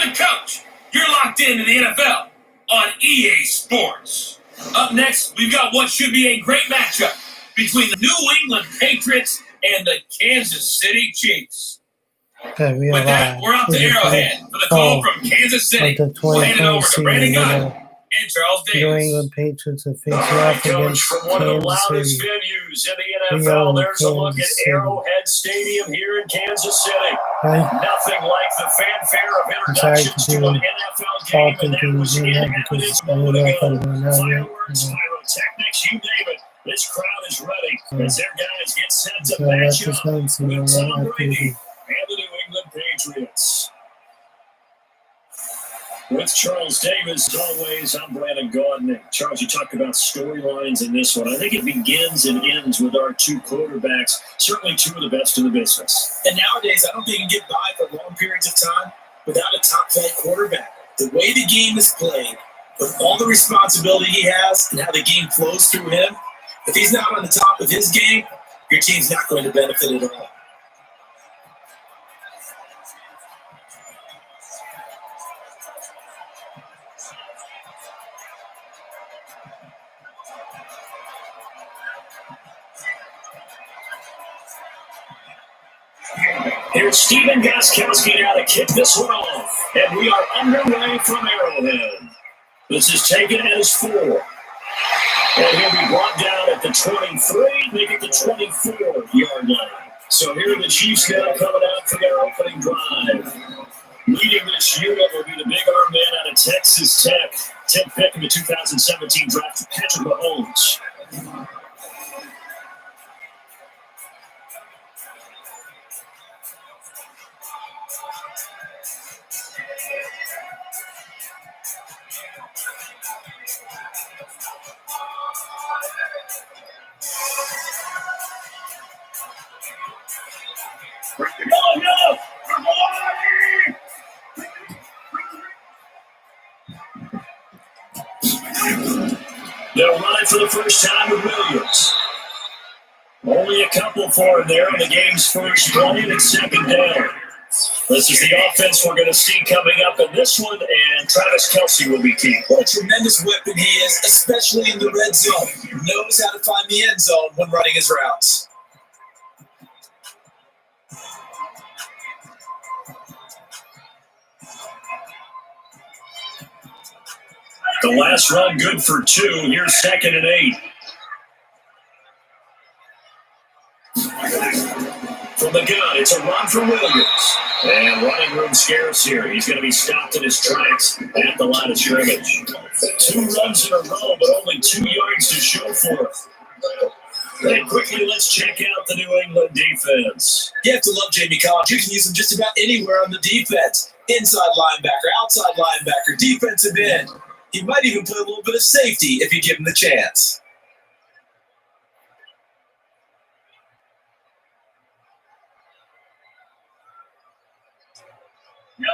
I'm Coach. You're locked into the NFL on EA Sports. Up next, we've got what should be a great matchup between the New England Patriots and the Kansas City Chiefs. Okay, we With that, we're out to Arrowhead for the call from Kansas City. We'll hand it over to Brandon Gunn and Charles Davis. New England Patriots are facing off against from one of the Kansas loudest City. venues in the NFL. There's a look at Arrowhead Stadium here in Kansas City. Right? Nothing like the fanfare of introductions to an NFL game, and that was in evidence a moment ago. Fireworks, pyrotechnics, you name it. This crowd is ready as their guys get set to match up with Tom Brady and the New England Patriots. With Charles Davis, as always, I'm Brandon Gaudin. Charles, you talk about storylines in this one. I think it begins and ends with our two quarterbacks, certainly two of the best in the business. And nowadays, I don't think you can get by for long periods of time without a top-flight quarterback. The way the game is played, with all the responsibility he has and how the game flows through him, if he's not on the top of his game, your team's not going to benefit at all. Here's Steven Gostkowski now to kick this one off. And we are underway from Arrowhead. This is taken as 4. And he'll be brought down at the 23, make it the 24-yard line. So here are the Chiefs now coming out for their opening drive. Leading this unit will be the big arm man out of Texas Tech. 10th pick in the 2017 draft, Patrick Mahomes. Oh, no! They'll run it for the first time with Williams. Only a couple for him there on the game's first play and second down. This is the offense we're going to see coming up in this one, and Travis Kelce will be key. What a tremendous weapon he is, especially in the red zone. He knows how to find the end zone when running his routes. The last run good for 2. Here's 2nd and 8. From the gun, it's a run for Williams. And running room scarce here. He's going to be stopped in his tracks at the line of scrimmage. 2 runs in a row, but only 2 yards to show for it. And quickly, let's check out the New England defense. You have to love Jamie Collins. You can use him just about anywhere on the defense. Inside linebacker, outside linebacker, defensive end. He might even play a little bit of safety if you give him the chance.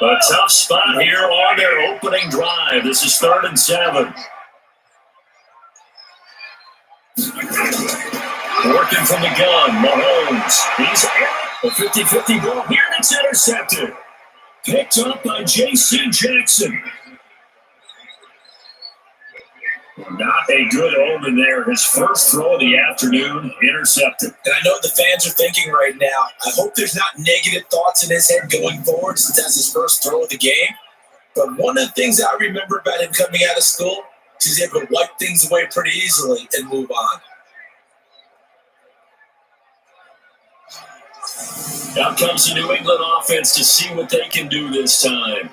A tough spot here on their opening drive. This is 3rd and 7. Working from the gun, Mahomes. He's a 50-50 ball here, and it's intercepted. Picked up by J.C. Jackson. Not a good omen there. His first throw of the afternoon, intercepted. And I know what the fans are thinking right now. I hope there's not negative thoughts in his head going forward since that's his first throw of the game. But one of the things I remember about him coming out of school is he's able to wipe things away pretty easily and move on. Out comes the New England offense to see what they can do this time.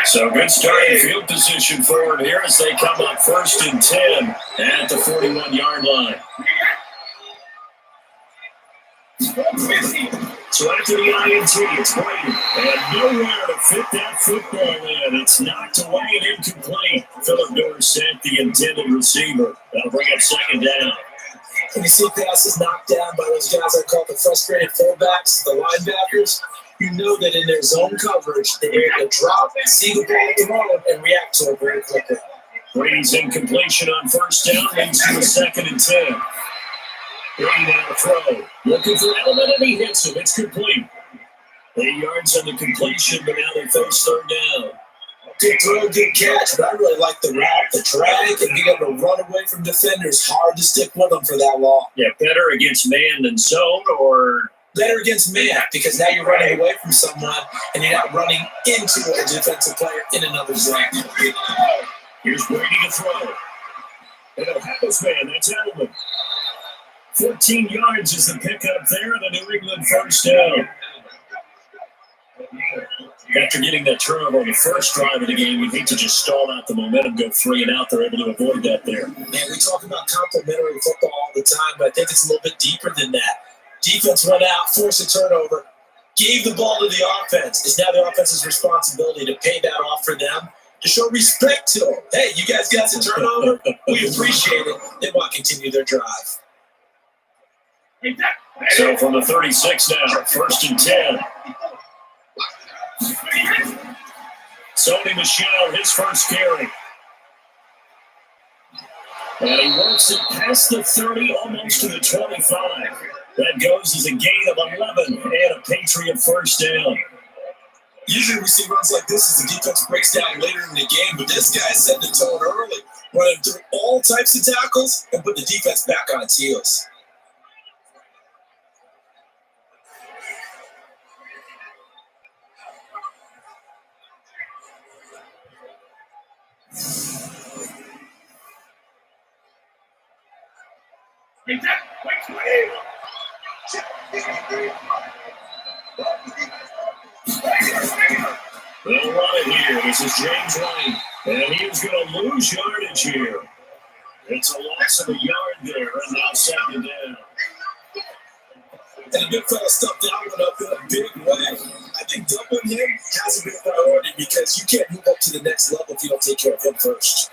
So good starting field position for him here as they come up 1st and 10 at the 41-yard line. So after the INT, it's Brady. And nowhere to fit that football in. It's knocked away and incomplete. Phillip Dorsett, the intended receiver. That'll bring up 2nd down. When you see passes knocked down by those guys I call the frustrated fullbacks, the linebackers, you know that in their zone coverage, they're able to drop, see the ball thrown, and react to it very quickly. Brady's incompletion on first down leads to a 2nd and 10. Brady now throw. Looking for Edelman, and he hits him. It's complete. 8 yards on the completion, but now they face 3rd down. Good throw, good catch, but I really like the route, the drag, and being able to run away from defenders. Hard to stick with them for that long. Yeah, better against man than zone, or better against man, because now you're running away from someone and you're not running into a defensive player in another zone. Here's Brady to throw. And a Happus man, that's Edelman. 14 yards is the pickup there, and a New England 1st down. After getting that turnover on the first drive of the game, you'd hate to just stall out the momentum, go 3 and out. They're able to avoid that there. Man, we talk about complementary football all the time, but I think it's a little bit deeper than that. Defense went out, forced a turnover, gave the ball to the offense. It's now the offense's responsibility to pay that off for them, to show respect to them. Hey, you guys got some turnover? We appreciate it. They want to continue their drive. So from the 36 now, 1st and 10. Sony Michel, his first carry. And he works it past the 30, almost to the 25. That goes as a gain of 11 and a Patriot 1st down. Usually we see runs like this as the defense breaks down later in the game, but this guy set the tone early, running through all types of tackles and put the defense back on its heels. They'll run it here. This is James Lane. And he is going to lose yardage here. It's a loss of a yard there, and now 2nd down. And the big fella stuffed Alvin up in a big way. I think doubling him has to be a priority because you can't move up to the next level if you don't take care of him first.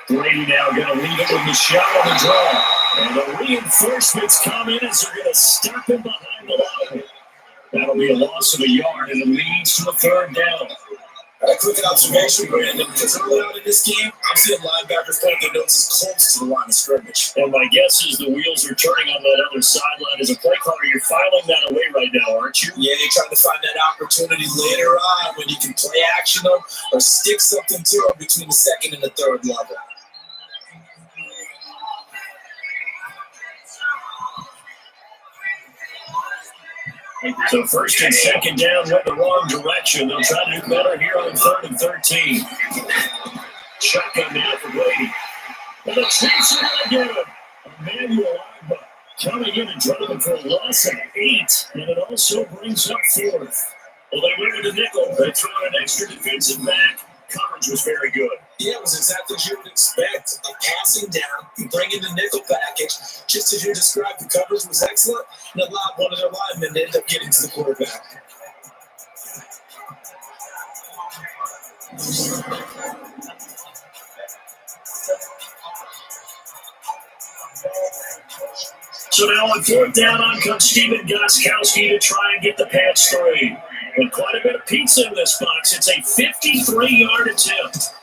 Brady now going to leave it with Michel on the draw. And the reinforcements come in as they're going to stop him behind the line. That'll be a loss of a yard, and it leads to a 3rd down. A quick observation, Brandon, because early on in this game, I'm seeing linebackers putting their noses close to the line of scrimmage. And my guess is the wheels are turning on that other sideline. As a play caller, you're filing that away right now, aren't you? Yeah, you're trying to find that opportunity later on when you can play action them or stick something to them between the 2nd and the 3rd level. So 1st and 2nd down went the wrong direction. They'll try to do better here on 3rd and 13. Shotgun now for Brady. And the Chiefs are going to get him. Emmanuel Agba coming in and dropping for a loss of 8. And it also brings up 4th. Well, they went with the nickel. They threw an extra defensive back. Coverage was very good. Yeah, it was exactly as you would expect. A passing down, you bring in the nickel package, just as you described, the coverage was excellent, and allowed one of their linemen to end up getting to the quarterback. So now on 4th down, comes Steven Gostkowski to try and get the pass 3. And quite a bit of pizza in this box. It's a 53-yard attempt.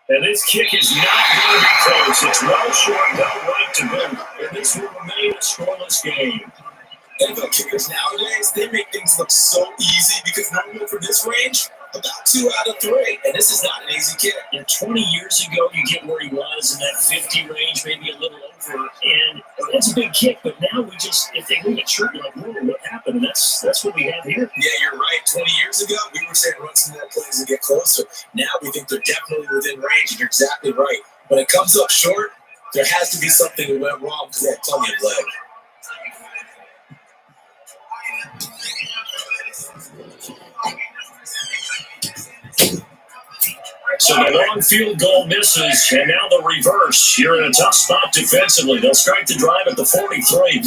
And this kick is not going to be close. It's well short, well right to boot. And this will remain a scoreless game. NFL kickers nowadays, they make things look so easy because normally for this range, about 2 out of 3. And this is not an easy kick. And 20 years ago, you get where he was in that 50 range, maybe a little over. And that's a big kick, but now we just, if they move it short, you're like, whoa, what happened? And that's what we have here. Yeah, you're right. 20 years ago, we were saying run some more plays to get closer. Now we think they're definitely within range, and you're exactly right. When it comes up short, there has to be something that went wrong because they had plenty of leg. So the long field goal misses, and now the reverse. You're in a tough spot defensively. They'll strike the drive at the 43.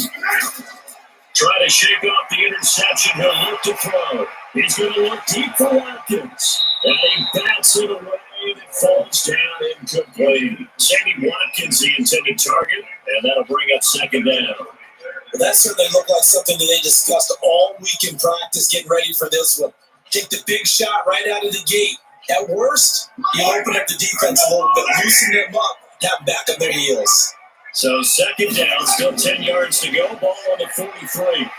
Try to shake off the interception. He'll look to throw. He's going to look deep for Watkins. And he bats it away, and it falls down incomplete. Sammy Watkins, the intended target, and that'll bring up second down. Well, that certainly looked like something that they discussed all week in practice, getting ready for this one. Take the big shot right out of the gate. At worst, you open up the defense a little bit, loosen them up, have them back on their heels. So second down, still 10 yards to go. Ball on the 43.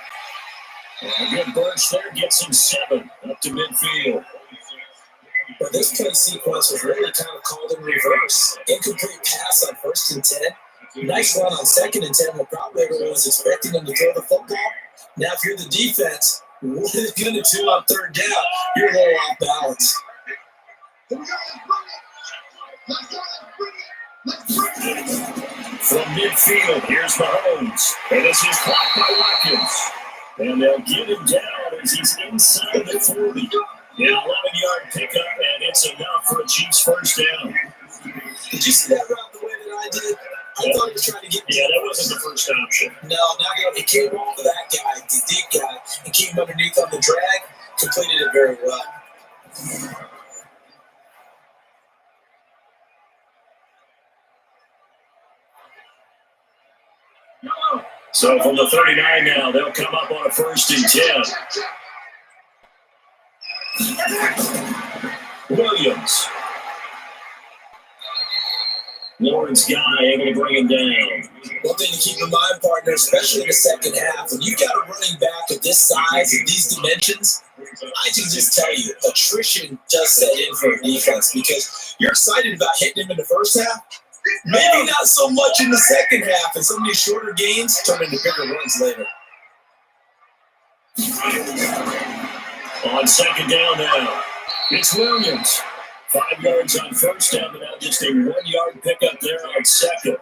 And a good burst there gets him 7 up to midfield. But this play sequence was really kind of called in reverse. Incomplete pass on 1st and 10. Nice run on 2nd and 10, but probably everyone was expecting them to throw the football. Now, if you're the defense, what are they going to do on 3rd down? You're a little off balance. From midfield, here's Mahomes. And this is caught by Watkins. And they'll get him down as he's inside the 40. An 11-yard pickup, and it's enough for a Chiefs first down. Did you see that route the way that I did? I thought he was trying to get. Yeah, that wasn't the first option. No, not yet. It came off of that guy, the deep guy, and came underneath on the drag. Completed it very well. So from the 39 now, they'll come up on a 1st and 10. Williams. Lawrence guy able to bring him down. One thing to keep in mind, partner, especially in the second half, when you've got a running back of this size and these dimensions, I can just tell you, attrition does set in for a defense because you're excited about hitting him in the first half. Maybe not so much in the second half, and some of these shorter gains turn into bigger runs later. On second down now, it's Williams. 5 yards on 1st down, but now just a 1-yard pickup there on 2nd.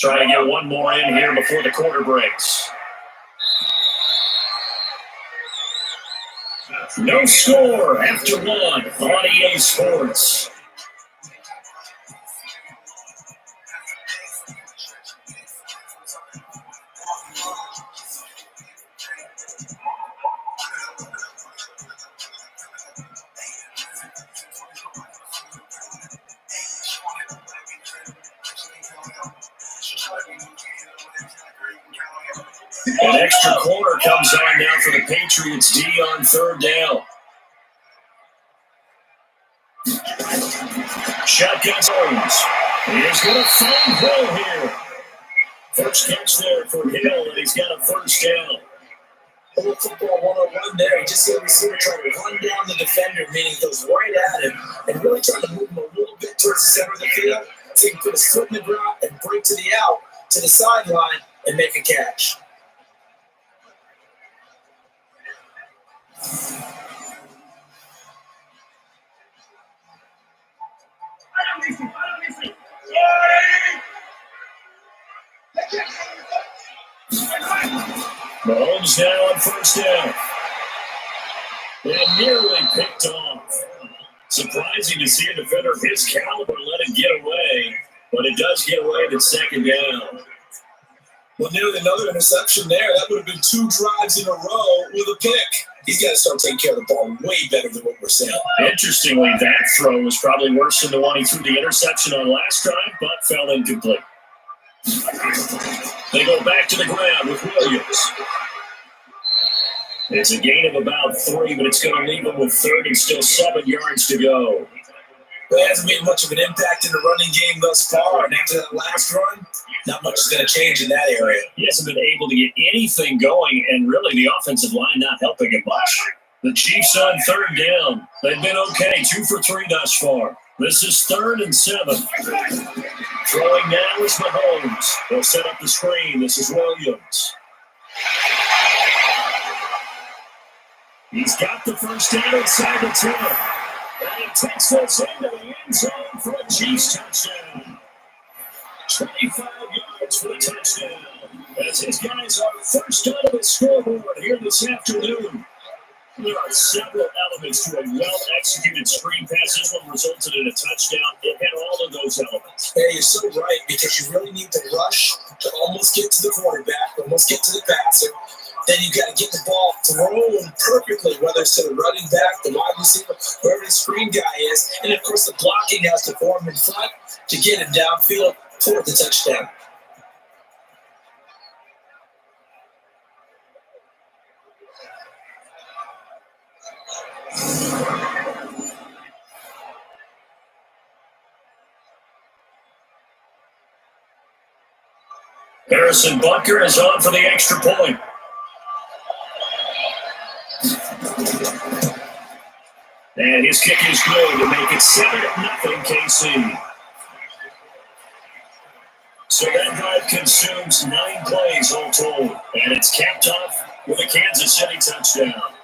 Try to get one more in here before the quarter breaks. No score after 1 on EA Sports. An extra quarter comes on now for the Patriots D on 3rd down. Shotgun zones. He's going to find Hill here. First catch there for Hill, and he's got a 1st down. A little football 101 there. You just see a receiver trying to run down the defender, meaning he goes right at him, and really trying to move him a little bit towards the center of the field so he can put his foot in the ground and break to the out, to the sideline, and make a catch. Mahomes now on 1st down. And nearly picked off. Surprising to see a defender of his caliber let it get away, but it does get away to 2nd down. Well, nearly another interception there. That would have been 2 drives in a row with a pick. He's got to start taking care of the ball way better than what we're saying. Interestingly, that throw was probably worse than the one he threw the interception on last drive, but fell incomplete. They go back to the ground with Williams. It's a gain of about 3, but it's going to leave him with 3rd and still 7 yards to go. Well, it hasn't made much of an impact in the running game thus far, and after that last run, not much is going to change in that area. He hasn't been able to get anything going, and really the offensive line not helping him much. The Chiefs on 3rd down. They've been okay, 2 for 3 thus far. This is 3rd and 7. Throwing now is Mahomes. They'll set up the screen. This is Williams. He's got the 1st down inside the 10. And he takes this into the end zone for a Chiefs touchdown. 25 yards yards for the touchdown. As his guys are first out of the scoreboard here this afternoon. There are several elements to a well-executed screen pass. This one resulted in a touchdown. It had all of those elements. Yeah, you're so right, because you really need to rush to almost get to the quarterback, almost get to the passer. Then you got to get the ball thrown perfectly, whether it's to the running back, the wide receiver, whoever the screen guy is. And, of course, the blocking has to form in front to get him downfield for the touchdown. Harrison Butker is on for the extra point. And his kick is good to make it 7-0 KC. So that drive consumes 9 plays all told. And it's capped off with a Kansas City touchdown.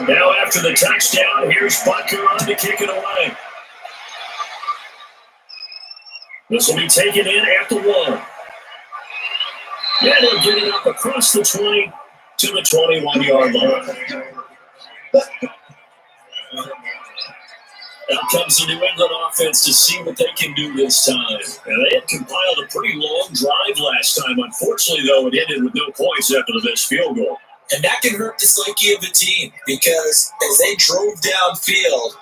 Now after the touchdown, here's Butker on to kick it away. This will be taken in at the 1. Yeah, they'll get it up across the 20 to the 21-yard line. Out comes the New England offense to see what they can do this time. And they had compiled a pretty long drive last time. Unfortunately, though, it ended with no points after the missed field goal. And that can hurt the psyche of the team, because as they drove downfield,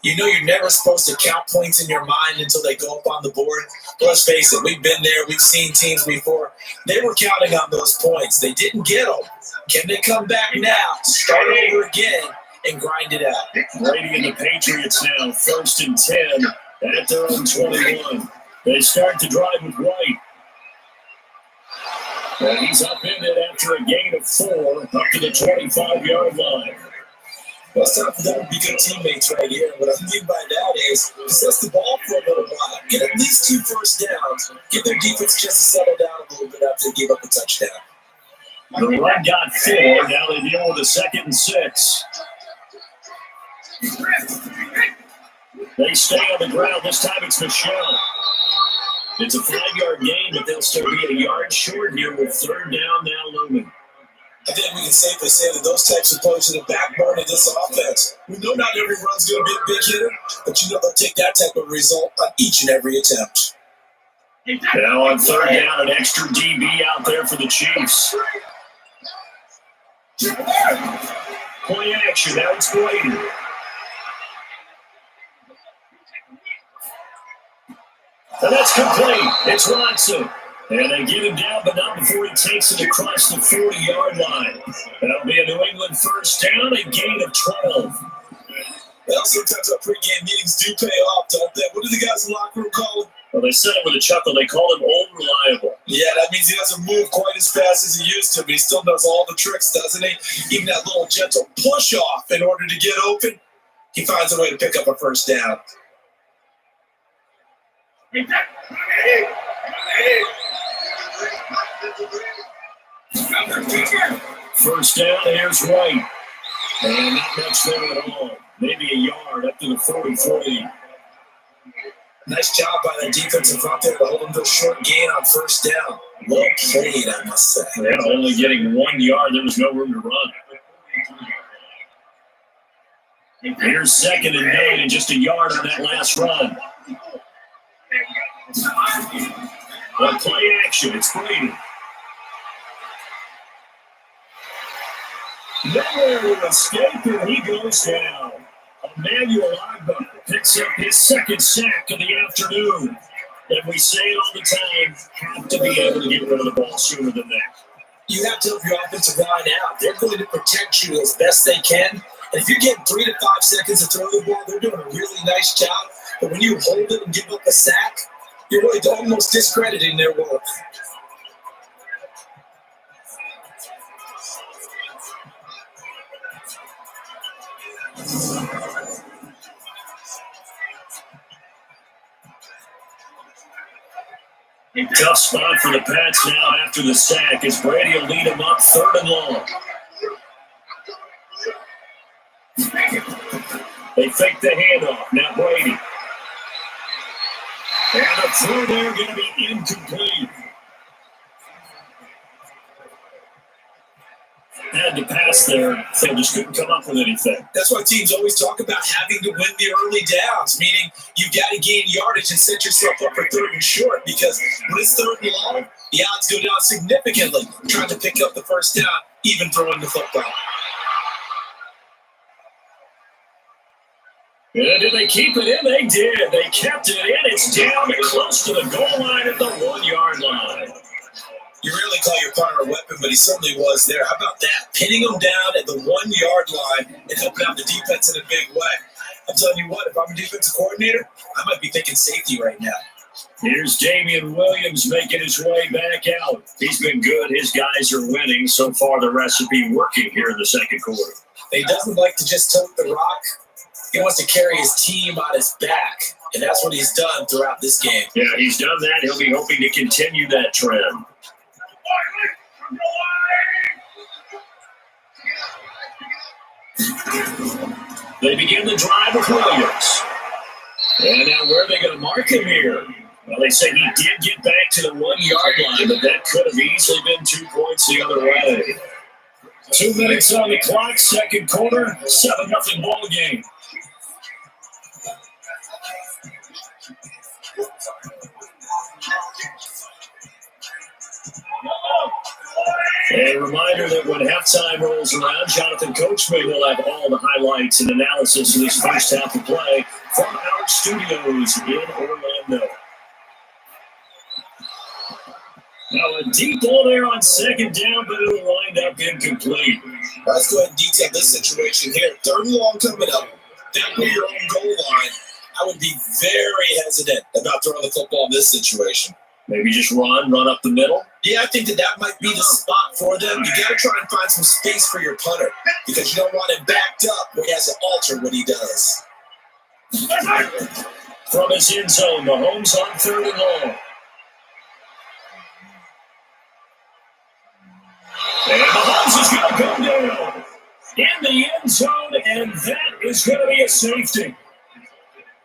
you know you're never supposed to count points in your mind until they go up on the board. But let's face it, we've been there. We've seen teams before. They were counting on those points. They didn't get them. Can they come back now, start over again, and grind it out? Brady and the Patriots now, 1st and 10 at their own 21. They start the drive with White. And he's upended after a gain of 4 up to the 25-yard line. Well, it's time for them to be good teammates right here. What I mean by that is possess the ball for a little while. Get at least 2 first downs. Give their defense a chance to settle down a little bit after they give up a touchdown. The run got 4. Now they deal with a 2nd and 6. They stay on the ground. This time it's Michelle. It's a 5-yard gain, but they'll still be a yard short here with 3rd down now looming. I think we can safely say that those types of plays are the backbone of this offense. We know not every run's going to be a big hitter, but you know they'll take that type of result on each and every attempt. Now on 3rd down, an extra DB out there for the Chiefs. Play action. Now it's Brady. And that's complete. It's Watson. And they get him down, but not before he takes it across the 40-yard line. That'll be a New England first down, a gain of 12. Well, sometimes our pregame meetings do pay off, don't they? What do the guys in the locker room call him? Well, they said it with a chuckle. They call him old reliable. Yeah, that means he doesn't move quite as fast as he used to, but he still knows all the tricks, doesn't he? Even that little gentle push-off in order to get open, he finds a way to pick up a first down. First down, here's White. And not much there at all. Maybe a yard up to the 40-40. Nice job by the defensive front there to hold him to a short gain on first down. Well played, I must say. Yeah, only getting 1 yard. There was no room to run. Here's 2nd and 9 and just a yard on that last run. But play action. It's Brady. Nowhere to escape, and he goes down. Emmanuel Agba picks up his 2nd sack of the afternoon. And we say it all the time, have to be able to get rid of the ball sooner than that. You have to help your offensive line out. They're going to protect you as best they can. And if you're getting 3 to 5 seconds to throw the ball, they're doing a really nice job. But when you hold it and give up a sack, you're really almost discrediting their work. Tough spot for the Pats now after the sack as Brady will lead them up 3rd and long. They fake the handoff. Now Brady. And the throw there going to be incomplete. Had to pass there. They just couldn't come up with anything. That's why teams always talk about having to win the early downs, meaning you've got to gain yardage and set yourself up for 3rd and short, because when it's 3rd and long, the odds go down significantly trying to pick up the first down, even throwing the football. And did they keep it in? They did. They kept it in. It's down close to the goal line at the 1-yard line. You rarely call your punter a weapon, but he certainly was there. How about that? Pinning him down at the 1-yard line and helping out the defense in a big way. I'm telling you what, if I'm a defensive coordinator, I might be thinking safety right now. Here's Damian Williams making his way back out. He's been good. His guys are winning. So far, the recipe working here in the second quarter. He doesn't like to just tote the rock. He wants to carry his team on his back, and that's what he's done throughout this game. Yeah, he's done that. He'll be hoping to continue that trend. They begin the drive with Williams. And now where are they going to mark him here? Well, they say he did get back to the 1-yard line, but that could have easily been 2 points the other way. 2 minutes on the clock, second quarter, 7-0 ball game. A reminder that when halftime rolls around, Jonathan Coachman will have all the highlights and analysis of this first half of play from our studios in Orlando. Now a deep ball there on second down, but it'll wind up incomplete. Let's go ahead and detail this situation here. 3rd and long coming up. Down near your own goal line. I would be very hesitant about throwing the football in this situation. Maybe just run up the middle. Yeah, I think that might be the spot for them. You got to try and find some space for your punter because you don't want him backed up where he has to alter what he does. From his end zone, Mahomes on 3rd and long. And Mahomes is going to go down in the end zone, and that is going to be a safety.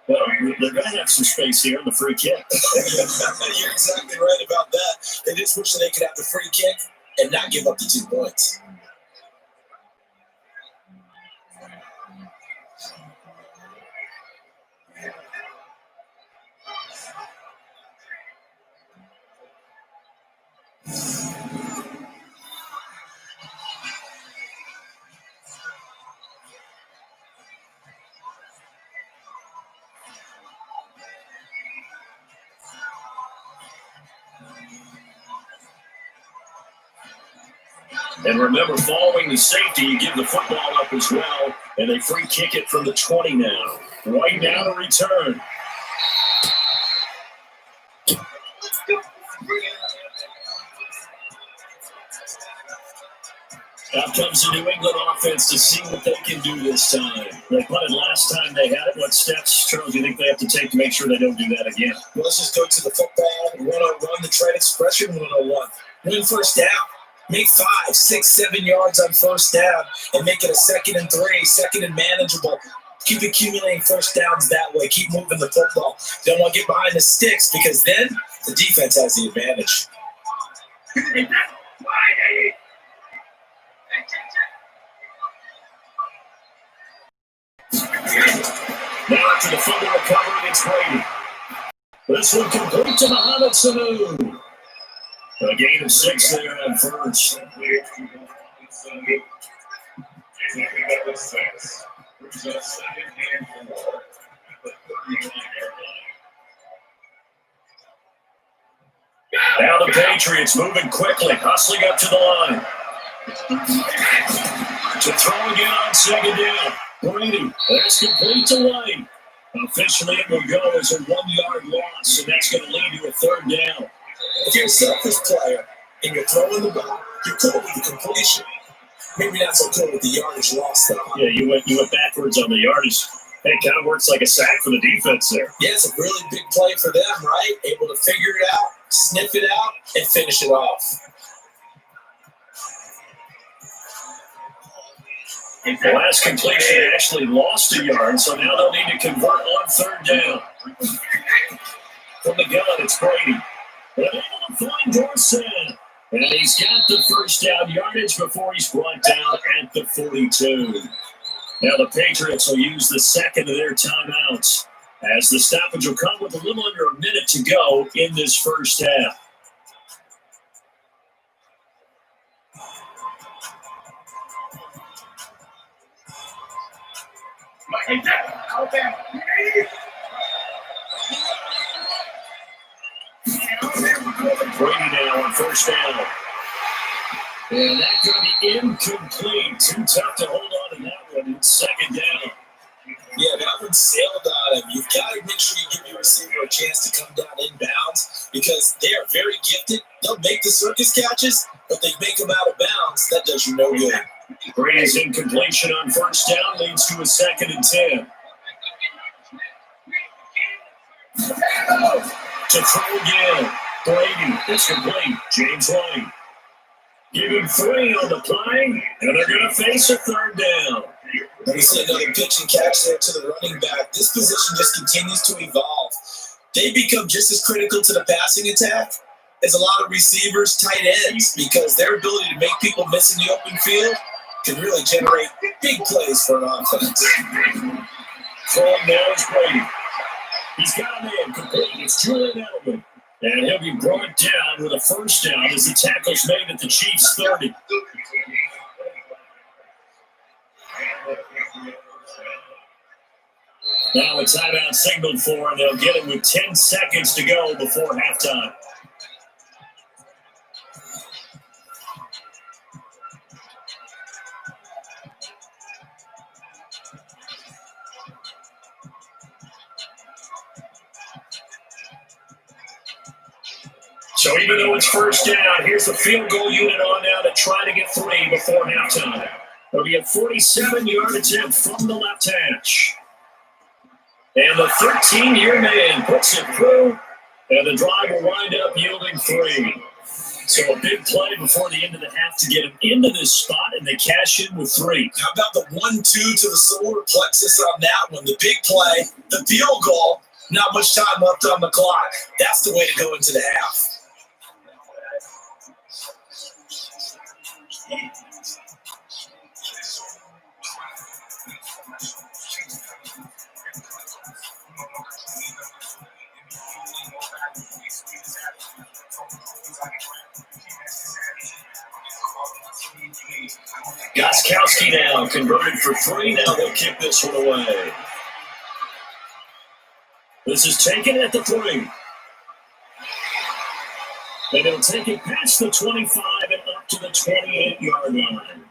Well, they're going to have some space here on the free kick. You're exactly right about that. They just wish that they could have the free kick and not give up the 2 points. And remember, following the safety, you give the football up as well, and they free kick it from the 20 now. Right now to return. Out comes the New England offense to see what they can do this time. They punted last time they had it. What steps, Charles, do you think they have to take to make sure they don't do that again? Well, let's just go to the football 101, the trade expression 101. Win first down. Make 5, 6, 7 yards on first down and make it a 2nd and 3, 2nd and manageable. Keep accumulating first downs that way. Keep moving the football. Don't want to get behind the sticks because then the defense has the advantage. Now after the fumble recovery, it's Brady. This one complete to Mohamed Sanu. A gain of 6 there on first. Now the Patriots moving quickly, hustling up to the line. To throw again on second down. Brady, that's complete to White. Officially, it will go as a 1-yard loss, and that's going to lead to a third down. If you're a selfish player and you're throwing the ball, you're cool with the completion. Maybe not so cool with the yardage loss, though. Yeah, you went backwards on the yardage. It kind of works like a sack for the defense there. Yeah, it's a really big play for them, right? Able to figure it out, sniff it out, and finish it off. The last completion actually lost a yard, so now they'll need to convert on third down. From the gun, it's Brady. But able to find Dorsett. And he's got the first down yardage before he's brought down at the 42. Now the Patriots will use the second of their timeouts, as the stoppage will come with a little under a minute to go in this first half. Brady now on first down. And that's going to be incomplete. Too tough to hold on to that one. It's second down. Yeah, that one sailed on him. You've got to make sure you give your receiver a chance to come down inbounds because they are very gifted. They'll make the circus catches, but they make them out of bounds. That does you no good. Brady's incompletion on first down leads to a 2nd and 10. To throw again. Brady, it's complete. James White. Give him 3 on the play, and they're going to face a third down. Let me see another pitch and catch there to the running back. This position just continues to evolve. They become just as critical to the passing attack as a lot of receivers, tight ends, because their ability to make people miss in the open field can really generate big plays for an offense. Throwing now is Brady. He's got a man complete. It's Julian Edelman. And he'll be brought down with a first down as the tackle's made at the Chiefs' 30. Now a timeout signaled for, and they'll get it with 10 seconds to go before halftime. So even though it's first down, here's the field goal unit on now to try to get 3 before halftime. It'll be a 47-yard attempt from the left hash. And the 13-year man puts it through, and the drive will wind up yielding 3. So a big play before the end of the half to get him into this spot, and they cash in with 3. How about the 1-2 to the solar plexus on that one? The big play, the field goal, not much time left on the clock. That's the way to go into the half. Gostkowski now converted for 3. Now they'll kick this one away. This is taken at the 3. And it'll take it past the 25 and up to the 28-yard line.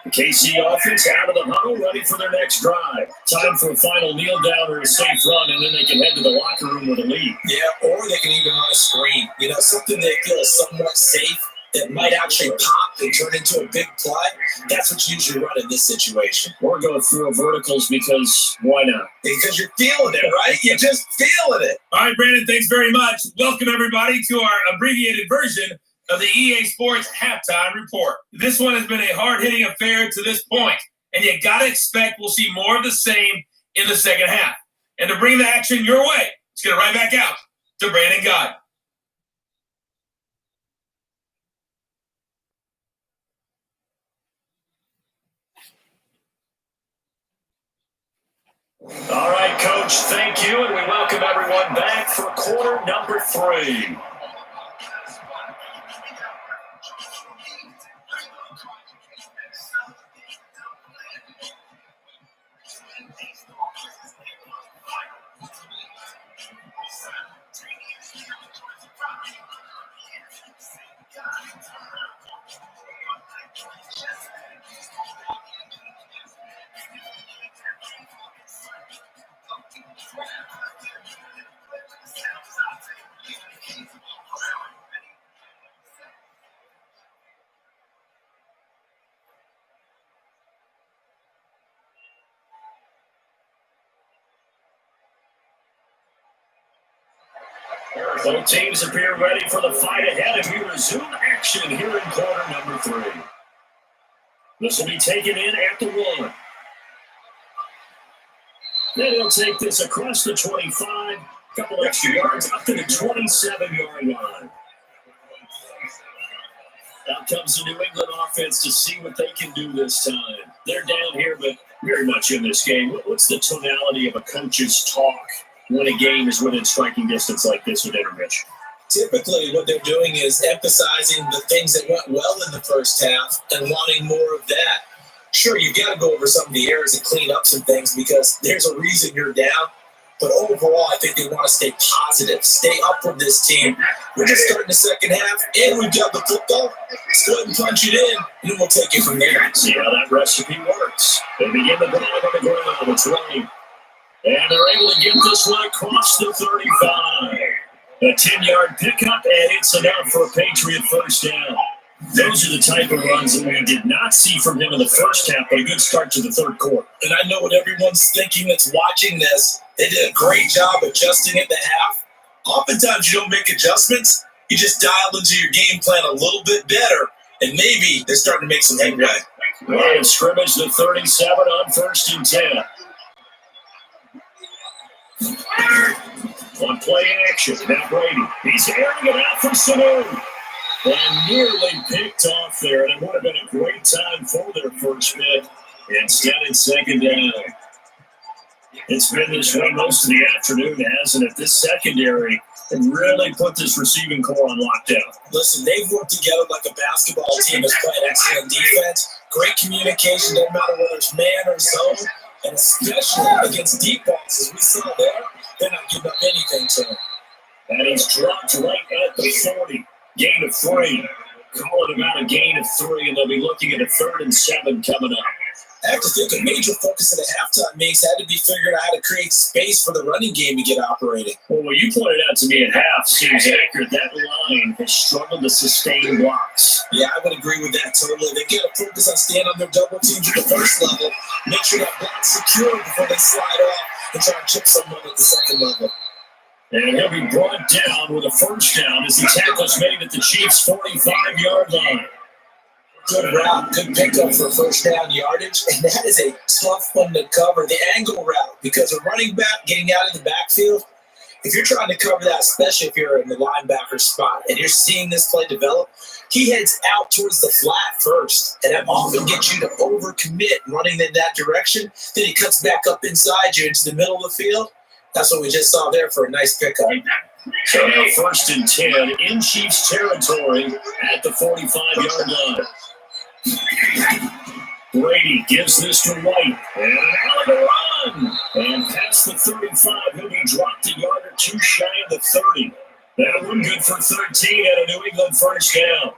The KC offense out of the huddle, ready for their next drive. Time for a final kneel down or a safe run, and then they can head to the locker room with a lead. Yeah, or they can even run a screen. You know, something they feel is somewhat safe that might actually pop and turn into a big play. That's what you usually run in this situation. Or go through verticals because why not? Because you're feeling it, right? You're just feeling it. All right, Brandon, thanks very much. Welcome, everybody, to our abbreviated version of the EA Sports Halftime Report. This one has been a hard-hitting affair to this point, and you got to expect we'll see more of the same in the second half. And to bring the action your way, let's get it right back out to Brandon God. All right, Coach, thank you, and we welcome everyone back for quarter number 3. Both teams appear ready for the fight ahead, and we resume action here in quarter number 3. This will be taken in at the 1. Then he'll take this across the 25, a couple extra yards up to the 27-yard line. Out comes the New England offense to see what they can do this time. They're down here, but very much in this game. What's the tonality of a coach's talk when a game is within striking distance like this with Rich? Typically, what they're doing is emphasizing the things that went well in the first half and wanting more of that. Sure, you've got to go over some of the errors and clean up some things because there's a reason you're down. But overall, I think they want to stay positive, stay up with this team. We're just starting the second half, and we've got the football. Let's go ahead and punch it in, and then we'll take it from there. See how that recipe works. They begin the drive on the ground. It's running. And they're able to get this one across the 35. A 10-yard pickup, and it's enough for a Patriot first down. Those are the type of runs that we did not see from him in the first half, but a good start to the third quarter. And I know what everyone's thinking that's watching this. They did a great job adjusting at the half. Oftentimes you don't make adjustments. You just dial into your game plan a little bit better, and maybe they're starting to make some headway. Line of scrimmage, the 37 on 1st and 10. On play action, now Brady. He's airing it out for Sanu. And nearly picked off there, and it would have been a great time for their first pick. Instead, it's second down. It's been this way most of the afternoon, hasn't it? This secondary can really put this receiving core on lockdown. Listen, they've worked together like a basketball team that's playing excellent defense. Great communication, doesn't matter whether it's man or zone. And especially against deep balls, as we saw there, they're not giving up anything to him. And he's dropped right at the 40. Gain of 3. Call it about a gain of 3, and they'll be looking at a 3rd and 7 coming up. I have to think a major focus at the halftime meetings had to be figuring out how to create space for the running game to get operating. Well, what you pointed out to me at half seems accurate. That line has struggled to sustain blocks. Yeah, I would agree with that totally. They got to focus on staying on their double teams at the first level, make sure that block's secure before they slide off and try and chip someone at the second level. And he'll be brought down with a first down as the tackle's made at the Chiefs' 45-yard line. Good route, good pickup for first down yardage, and that is a tough one to cover. The angle route, because a running back getting out of the backfield, if you're trying to cover that, especially if you're in the linebacker spot and you're seeing this play develop, he heads out towards the flat first, and that often gets you to overcommit running in that direction. Then he cuts back up inside you into the middle of the field. That's what we just saw there for a nice pickup. So now 1st and 10 in Chiefs territory at the 45-yard line. Brady gives this to White, and an alley to run, and past the 35, he'll be dropped a yard or 2 shy of the 30. That one good for 13 at a New England first down.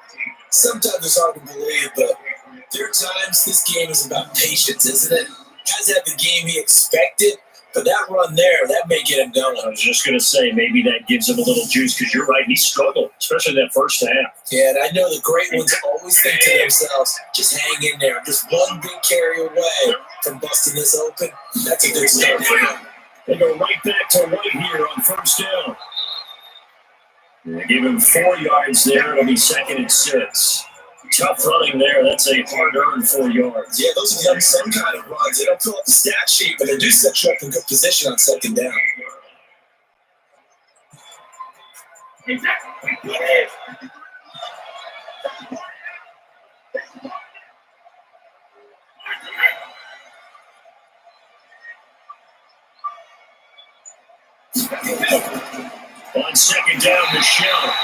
Sometimes it's hard to believe, but there are times this game is about patience, isn't it? Guys had the game he expected, but that run there, that may get him going. I was just going to say, maybe that gives him a little juice, because you're right, he struggled, especially that first half. Yeah, and I know the great ones always think to themselves, just hang in there. Just one big carry away from busting this open. That's a good start for him. They go right back to White here on first down. They give him 4 yards there. It'll be 2nd and 6. Tough running there. That's a hard-earned 4 yards. Yeah, those are some kind of runs. They don't fill up the stat sheet, but they do set you up in good position on second down. On second down, Michelle.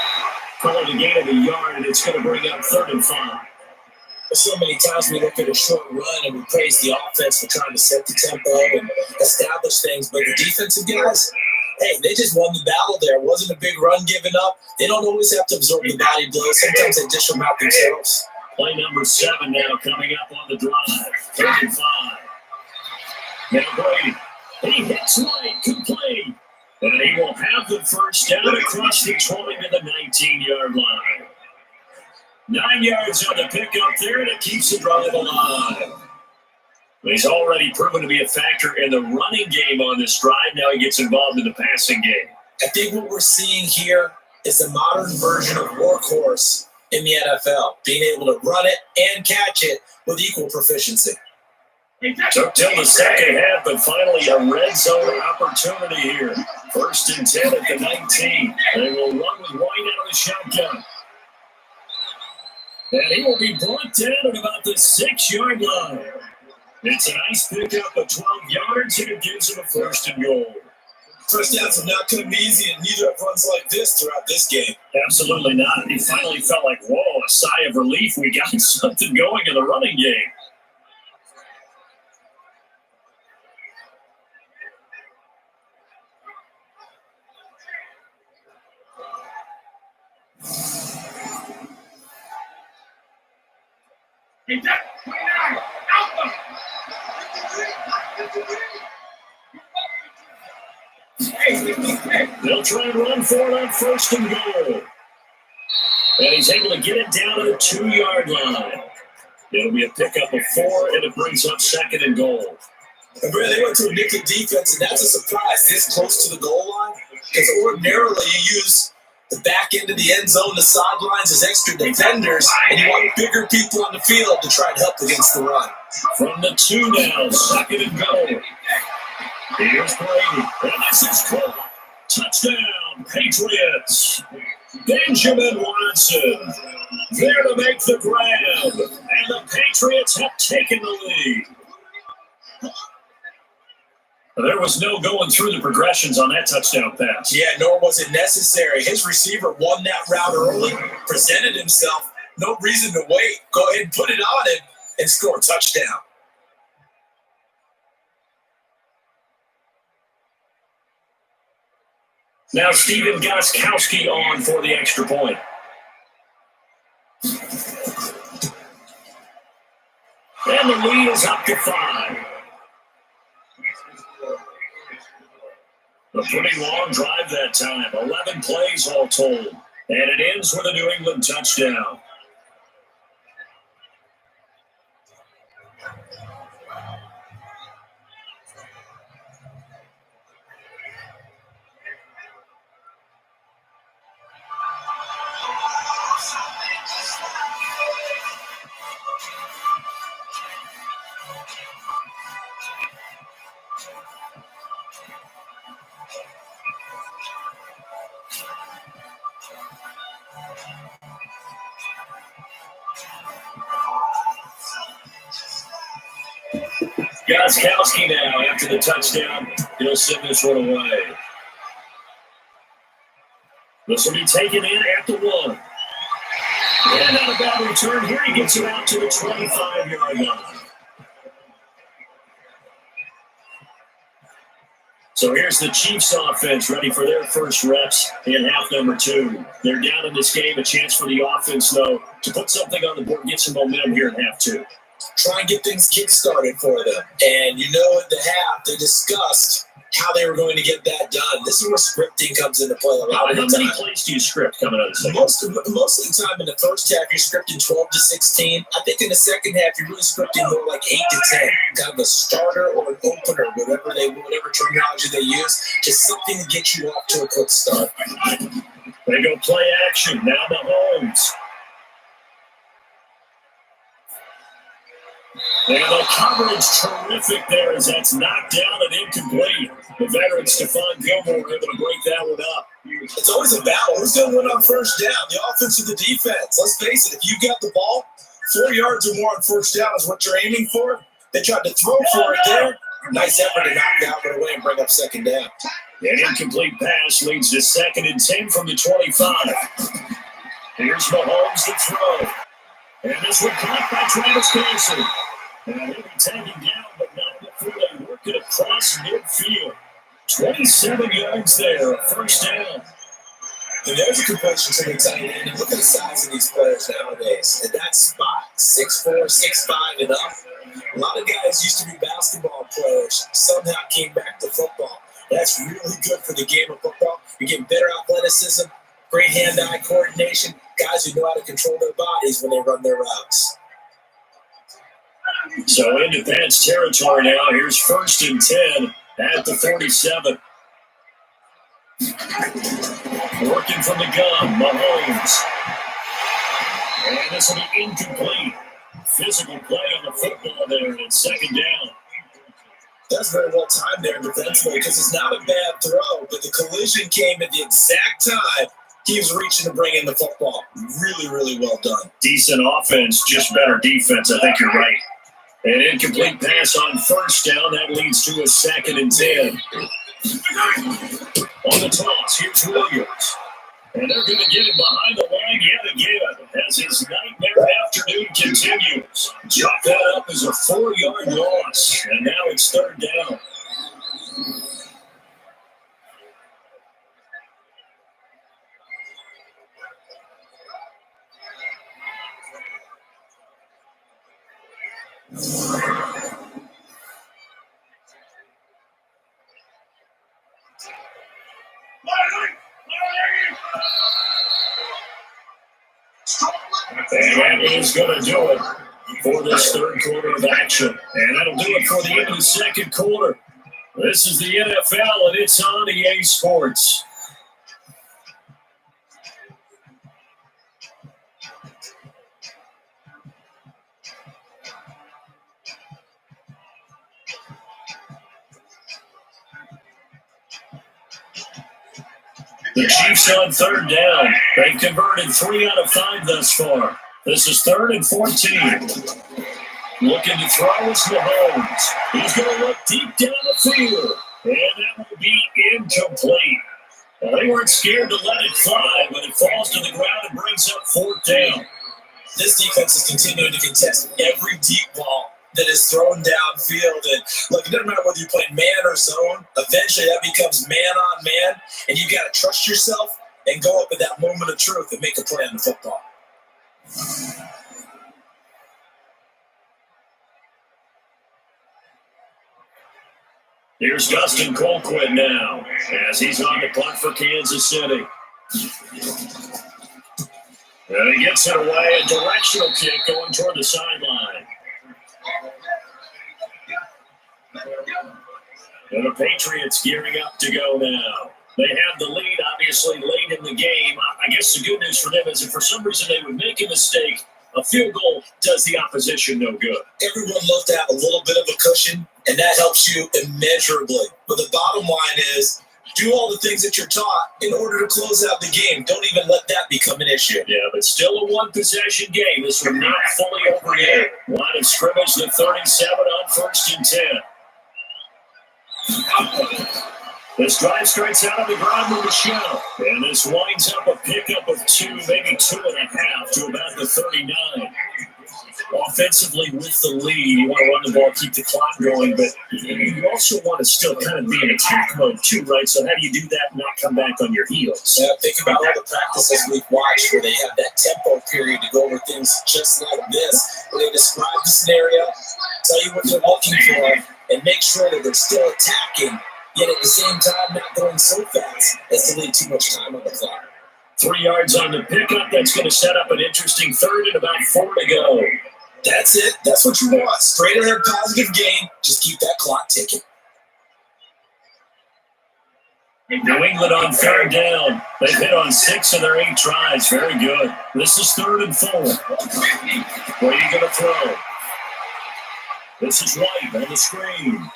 Call it a gain of a yard, and it's going to bring up 3rd and 5. So many times we look at a short run and we praise the offense for trying to set the tempo and establish things, but the defensive guys, hey, they just won the battle there. It wasn't a big run given up. They don't always have to absorb the body blow. Sometimes they dish them out themselves. Play number 7 now coming up on the drive. 3rd and 5. Now Brady. He hits White. Good play. And he will have the first down across the 20 to the 19-yard line. 9 yards on the pickup there, and it keeps the drive alive. He's already proven to be a factor in the running game on this drive. Now he gets involved in the passing game. I think what we're seeing here is the modern version of workhorse in the NFL, being able to run it and catch it with equal proficiency. Took till the second half, but finally a red zone opportunity here. 1st and 10 at the 19. They will run with White out of the shotgun. And he will be brought down at about the 6-yard line. It's a nice pickup of 12 yards, and it gives him a 1st and goal. First downs are not going to be easy, and neither have runs like this throughout this game. Absolutely not. He finally felt like, whoa, a sigh of relief. We got something going in the running game. They'll try and run for it on 1st and goal. And he's able to get it down to the 2-yard line. It'll be a pickup of 4, and it brings up 2nd and goal. And Brad, they went to a nickel defense, and that's a surprise this close to the goal line. Because ordinarily you use the back end of the end zone, the sidelines as extra defenders, and you want bigger people on the field to try and help against the run. From the 2 now, 2nd and goal. Here's Brady, and this is caught. Touchdown, Patriots. Benjamin Watson there to make the grab, and the Patriots have taken the lead. There was no going through the progressions on that touchdown pass. Yeah, nor was it necessary. His receiver won that route early, presented himself. No reason to wait. Go ahead and put it on him and score a touchdown. Now Steven Gostkowski on for the extra point. And the lead is up to 5. A pretty long drive that time. 11 plays all told. And it ends with a New England touchdown. Gostkowski now, after the touchdown, he'll send this one away. This will be taken in at the 1. And not a bad return. Here he gets it out to the 25-yard line. So here's the Chiefs offense ready for their first reps in half number 2. They're down in this game. A chance for the offense, though, to put something on the board, get some momentum here in half 2. Try and get things kick-started for them. And you know at the half, they discussed how they were going to get that done. This is where scripting comes into play a lot of the time. How many plays do you script coming out of the second? Most of the time in the first half, you're scripting 12 to 16. I think in the second half, you're really scripting more like 8 to 10. Kind of a starter or an opener, whatever terminology they use. Just something to get you off to a quick start. They go play action. Now Mahomes. And the coverage terrific there as that's knocked down and incomplete. The veteran Stephon Gilmore able to break that one up. It's always a battle. Who's going to win on first down? The offense or the defense? Let's face it, if you got the ball, 4 yards or more on first down is what you're aiming for. They tried to throw for it there. Nice effort to knock that one away and bring up second down. An incomplete pass leads to 2nd and 10 from the 25. Here's Mahomes to throw. And this one caught by Travis Kelce. And he'll be taken down, but not before they work it across midfield. 27 yards there, first down. And there's a completion to the tight end. And look at the size of these players nowadays. At that spot, 6'4", 6'5", and up. A lot of guys used to be basketball players, somehow came back to football. That's really good for the game of football. You're getting better athleticism, great hand-eye coordination, guys who know how to control their bodies when they run their routes. So into Pat's territory now. Here's 1st and 10 at the 47. Working from the gun, Mahomes. And this will be incomplete. Physical play on the football there, and it's second down. That's very well timed there defensively because it's not a bad throw, but the collision came at the exact time he was reaching to bring in the football. Really, really well done. Decent offense, just better defense. I think you're right. An incomplete pass on first down. That leads to a 2nd and 10. On the toss, here's Williams. And they're going to get him behind the line yet again as his nightmare afternoon continues. Chop that up as a 4-yard loss, and now it's 3rd down. And that is going to do it for this 3rd quarter of action. And that'll do it for the end of the 2nd quarter. This is the NFL, and it's on EA Sports. The Chiefs on 3rd down. They've converted 3 out of 5 thus far. This is 3rd and 14. Looking to throw is Mahomes. He's going to look deep down the field, and that will be incomplete. Well, they weren't scared to let it fly, but it falls to the ground and brings up 4th down. This defense is continuing to contest every deep ball that is thrown downfield. And look, it doesn't matter whether you play man or zone. Eventually, that becomes man on man, and you got to trust yourself and go up at that moment of truth and make a play on the football. Here's Dustin Colquitt now as he's on the punt for Kansas City. And he gets it away, a directional kick going toward the sideline. And the Patriots gearing up to go now. They have the lead, obviously, late in the game. I guess the good news for them is if for some reason they would make a mistake, a field goal does the opposition no good. Everyone loves to have a little bit of a cushion, and that helps you immeasurably. But the bottom line is, do all the things that you're taught in order to close out the game. Don't even let that become an issue. Yeah, but still a one-possession game. This one not fully over yet. Line of scrimmage, the 37 on 1st and 10. This drive starts out on the ground with a show. And this winds up a pickup of 2, maybe 2.5 to about the 39. Offensively with the lead, you want to run the ball, keep the clock going, but you also want to still kind of be in attack mode too, right? So how do you do that and not come back on your heels? Yeah, think about all the practices we've watched where they have that tempo period to go over things just like this, where they describe the scenario, tell you what they're looking for, and make sure that they're still attacking, yet at the same time not going so fast as to leave too much time on the clock. 3 yards on the pickup. That's going to set up an interesting 3rd and about 4 to go. That's it. That's what you want. Straight ahead, positive game. Just keep that clock ticking. New England on 3rd down. They've hit on 6 of their 8 tries. Very good. This is 3rd and 4. Where are you going to throw? This is White on the screen.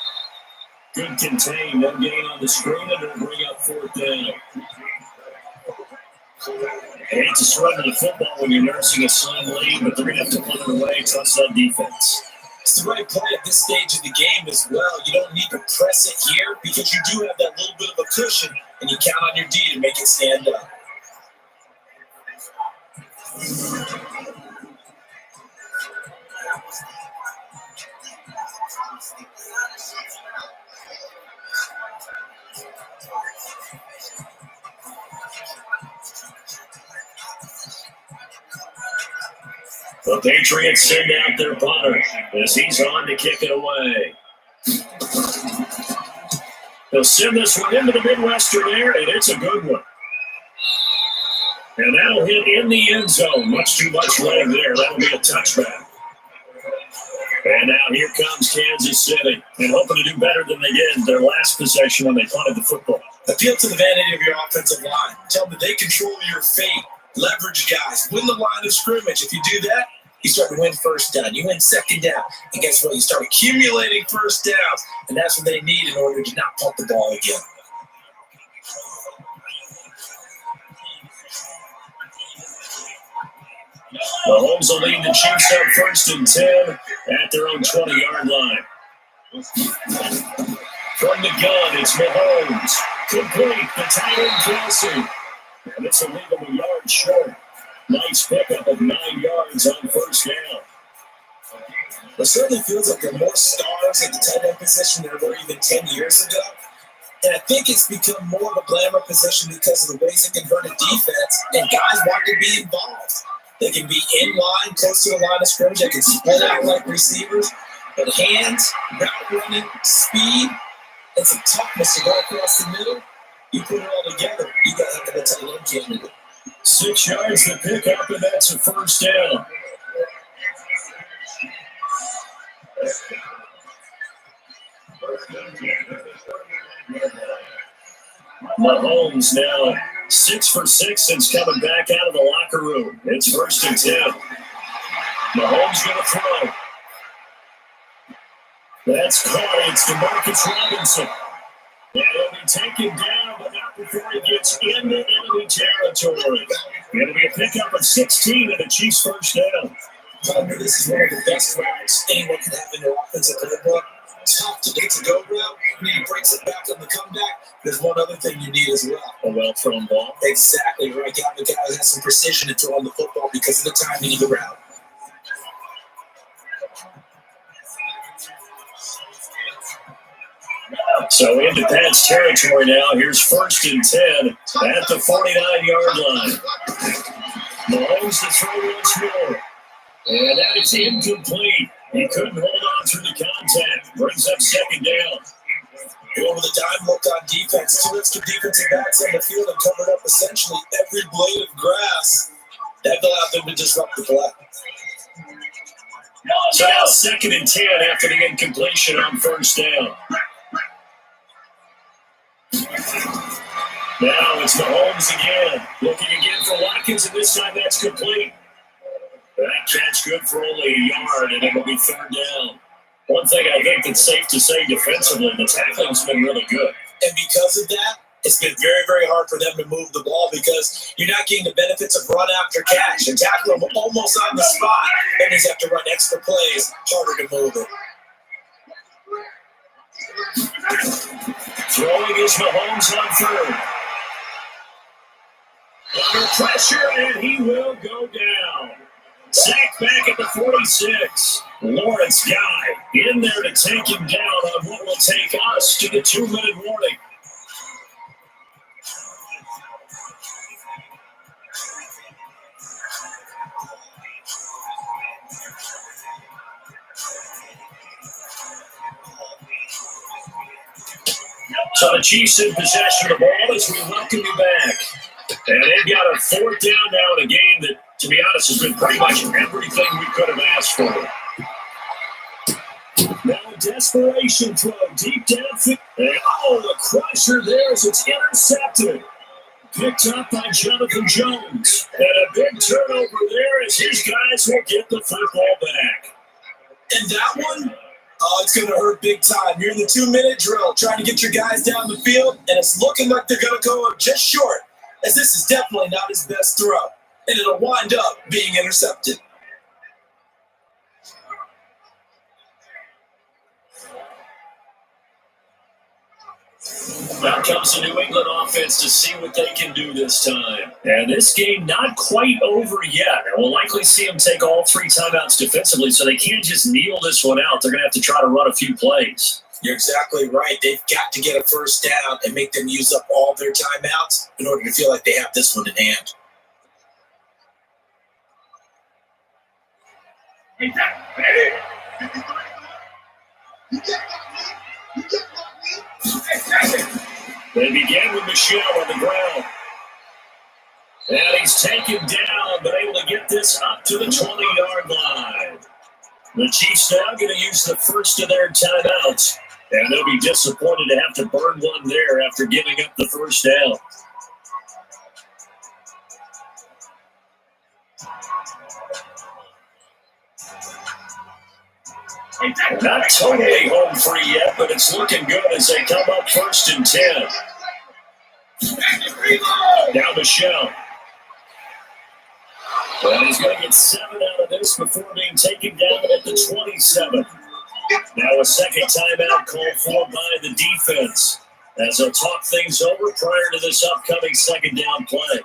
Good contain. No gain on the screen, and it'll bring up 4th down. I hate to surrender the football when you're nursing a slim lead, but they're going to have to put it away. Trust that defense. It's the right play at this stage of the game as well. You don't need to press it here because you do have that little bit of a cushion, and you count on your D to make it stand up. The Patriots send out their punter as he's on to kick it away. They'll send this one into the Midwestern air, and it's a good one. And that'll hit in the end zone. Much too much leg there. That'll be a touchback. And now here comes Kansas City, and hoping to do better than they did in their last possession when they punted the football. Appeal to the vanity of your offensive line. Tell them that they control your fate. Leverage guys. Win the line of scrimmage. If you do that, you start to win first down. You win second down. And guess what? You start accumulating first downs. And that's what they need in order to not pump the ball again. Mahomes will lead the Chiefs up 1st and 10 at their own 20-yard line. From the gun, it's Mahomes. Complete. The tight end Kelsey. And it's a lead of a yard short. Nice pickup of 9 yards on 1st down. It certainly feels like there are more stars at the tight end position than there were even 10 years ago. And I think it's become more of a glamour position because of the ways it converted defense, and guys want to be involved. They can be in line, close to the line of scrimmage. They can split out like receivers. But hands, route running, speed, and some toughness to go across the middle, you put it all together, you got to have a tight end candidate. 6 yards to pick up, and that's a 1st down. Mahomes now 6 for 6 since coming back out of the locker room. It's 1st and 10. Mahomes going to throw. That's caught. It's DeMarcus Robinson. And he'll be taken down, but not before he gets into enemy territory. It'll be a pickup of 16 and the Chiefs' 1st down. Probably this is one of the best routes anyone can have in their offensive playbook. Tough to get to go route. And then he breaks it back on the comeback. There's one other thing you need as well. A well-thrown ball. Exactly right. You have the guy who has some precision in throwing the football because of the timing of the route. So into Pat's territory now. Here's 1st and 10 at the 49-yard line. Mahomes to throw once more. And that is incomplete. He couldn't hold on through the contact. Brings up 2nd down. Over the dime look on defense. 2 extra defensive backs on the field and covered up essentially every blade of grass. That allowed them to disrupt the play. So now 2nd and 10 after the incompletion on 1st down. Now it's Mahomes again. Looking again for Watkins, and this time that's complete. That catch good for only a yard, and it'll be 3rd down. One thing I think that's safe to say defensively, the tackling's been really good. And because of that, it's been very, very hard for them to move the ball because you're not getting the benefits of run after catch. And tackle them almost on the spot, and you have to run extra plays, harder to move it. Throwing is Mahomes on 3rd. Under pressure, and he will go down. Sacked back at the 46. Lawrence Guy in there to take him down on what will take us to the 2-minute warning. So the Chiefs in possession of the ball as we welcome you back. And they've got a 4th down now in a game that, to be honest, has been pretty much everything we could have asked for. Now a desperation throw deep downfield. And the crusher there as it's intercepted. Picked up by Jonathan Jones. And a big turnover there as his guys will get the football back. And that one, it's going to hurt big time. You're in the 2-minute drill trying to get your guys down the field, and it's looking like they're going to go up just short, as this is definitely not his best throw. And it'll wind up being intercepted. Now comes the New England offense to see what they can do this time. And this game not quite over yet. And we'll likely see them take all 3 timeouts defensively, so they can't just kneel this one out. They're going to have to try to run a few plays. You're exactly right. They've got to get a 1st down and make them use up all their timeouts in order to feel like they have this one in hand. They begin with Michelle on the ground. And he's taken down, but able to get this up to the 20-yard line. The Chiefs now going to use the first of their timeouts. And they'll be disappointed to have to burn one there after giving up the first down. Not totally home free yet, but it's looking good as they come up 1st and 10. Down to Shell. Well, he's going to get 7 out of this before being taken down at the 27. Now a second timeout called for by the defense as they'll talk things over prior to this upcoming second down play.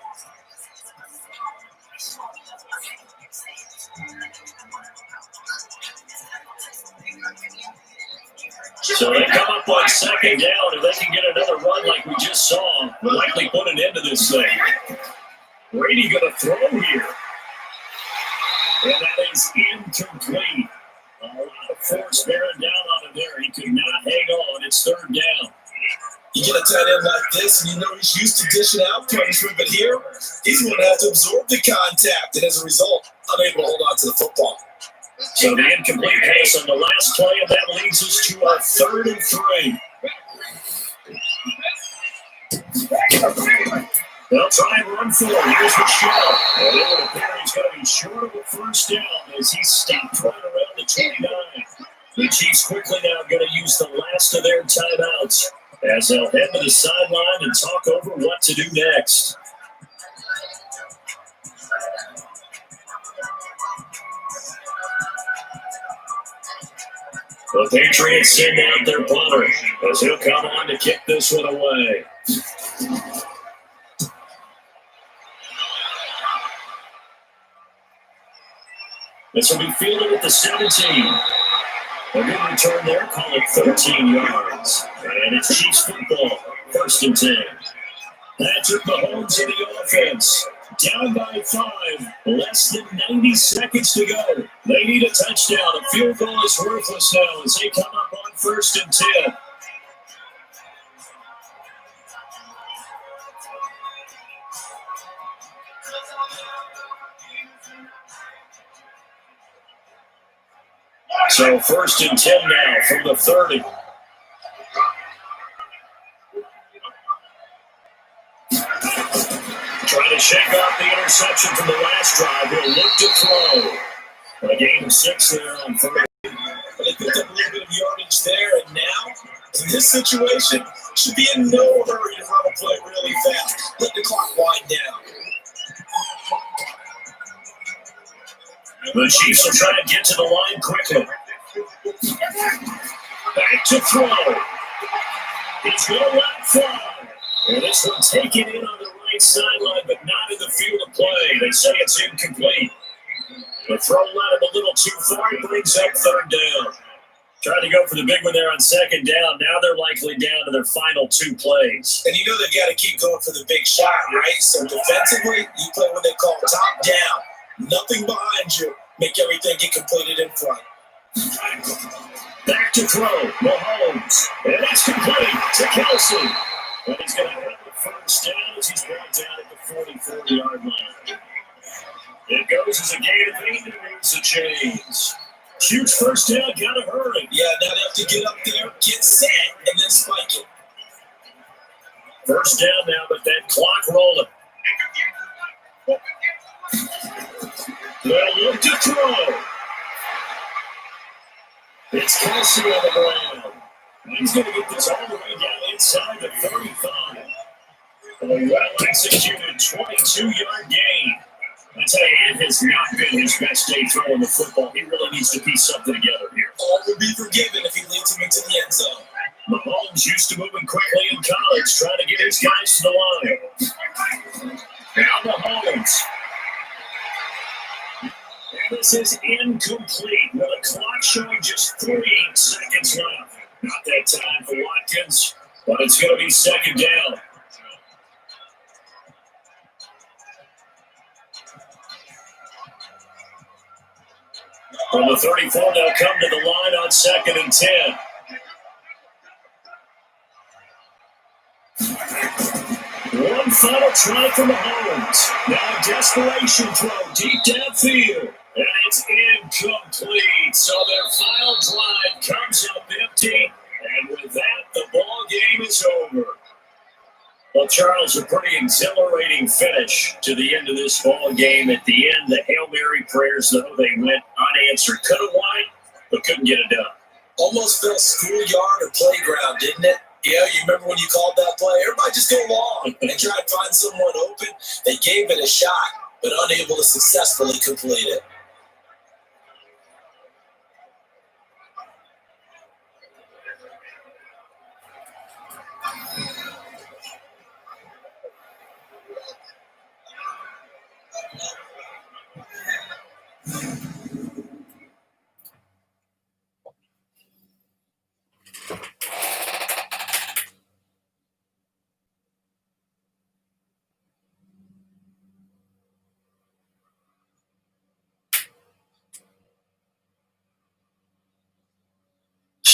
So they come up on second down. If they can get another run like we just saw, we'll likely put an end to this thing. Brady going to throw here. And that is incomplete. A lot of force bearing down on him there. He could not hang on. It's 3rd down. You get a tight end like this, and you know he's used to dishing out punishment, but here, he's going to have to absorb the contact, and as a result, unable to hold on to the football. So the incomplete pass on the last play, and that leads us to our 3rd and 3. They'll try and run for it. Here's Michelle. And it would appear he's going to be short of a first down as he stopped right around the 29. The Chiefs quickly now going to use the last of their timeouts as they'll head to the sideline and talk over what to do next. The Patriots send out their punter as he'll come on to kick this one away. This will be fielded at the 17. A good return there, call it 13 yards. And it's Chiefs football, 1st and 10. Patrick Mahomes in the offense. Down by 5, less than 90 seconds to go. They need a touchdown. A field goal is worthless now as they come up on 1st and 10. So 1st and 10 now from the 30. Trying to shake off the interception from the last drive. He'll look to throw. A gain of 6 there on 3rd. But they picked up a little bit of yardage there, and now, in this situation, should be in no hurry to run a play really fast. Let the clock wind down. The Chiefs will try to get to the line quickly. Back to throw. He's going to let fly. And this one taken in on the right sideline, but not in the field of play. They say it's incomplete. The throw led him a little too far. He brings up 3rd down. Trying to go for the big one there on 2nd down. Now they're likely down to their final 2 plays. And you know they've got to keep going for the big shot, right? So defensively, you play what they call top down. Nothing behind you. Make everything get completed in front. Back to throw. Mahomes. And that's complete to Kelsey. And he's going to have the first down as he's brought down at the 44-yard line. It goes as a gain of 8 and moves the chains. Huge first down, gotta hurry. Yeah, now they have to get up there, get set, and then spike it. First down now, but that clock rolling. They'll look to throw. It's Kelsey on the ground. He's going to get this all the way down inside the 35. A well-executed 22-yard gain. I tell you, it has not been his best day throwing the football. He really needs to piece something together here. All will be forgiven if he leads him into the end zone. Mahomes used to moving quickly in college, trying to get his guys to the line. Now Mahomes. And this is incomplete with a clock showing just 3 seconds left. Not that time for Watkins, but it's going to be 2nd down. From the 34, they'll come to the line on 2nd and 10. One final try for Mahomes. Now a desperation throw deep downfield. And it's incomplete. So their final drive comes up empty. And with that, the ball game is over. Well, Charles, a pretty exhilarating finish to the end of this ball game. At the end, the Hail Mary prayers, though, they went unanswered. Could have won it, but couldn't get it done. Almost felt schoolyard or playground, didn't it? Yeah, you remember when you called that play? Everybody just go long and try to find someone open. They gave it a shot, but unable to successfully complete it.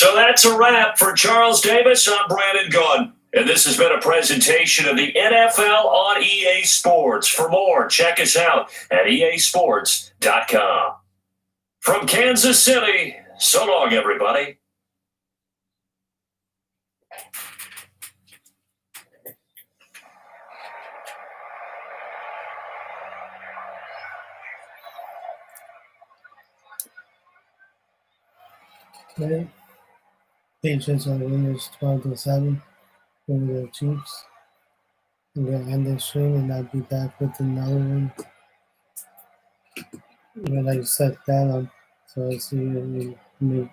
So that's a wrap for Charles Davis. I'm Brandon Gunn. And this has been a presentation of the NFL on EA Sports. For more, check us out at easports.com. From Kansas City, so long, everybody. Okay. Patriots are winners 12-7 over the Chiefs. I'm going to end this stream and I'll be back with another one when I set that up. So I'll see you in a minute.